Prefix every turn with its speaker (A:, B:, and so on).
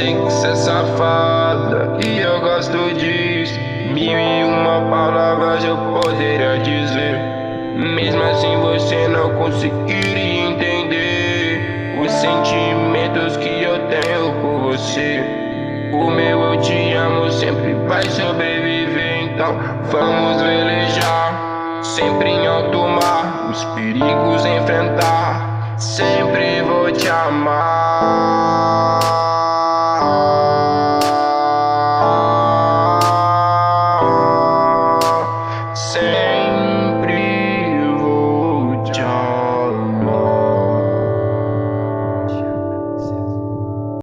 A: sei que cê é safada e eu gosto disso. Mil e uma palavras eu poderia dizer, mesmo assim você não conseguiria entender os sentimentos que eu tenho por você. O meu eu te amo sempre vai sobreviver, então vamos velejar, sempre em alto mar, os perigos enfrentar. Sempre vou te amar.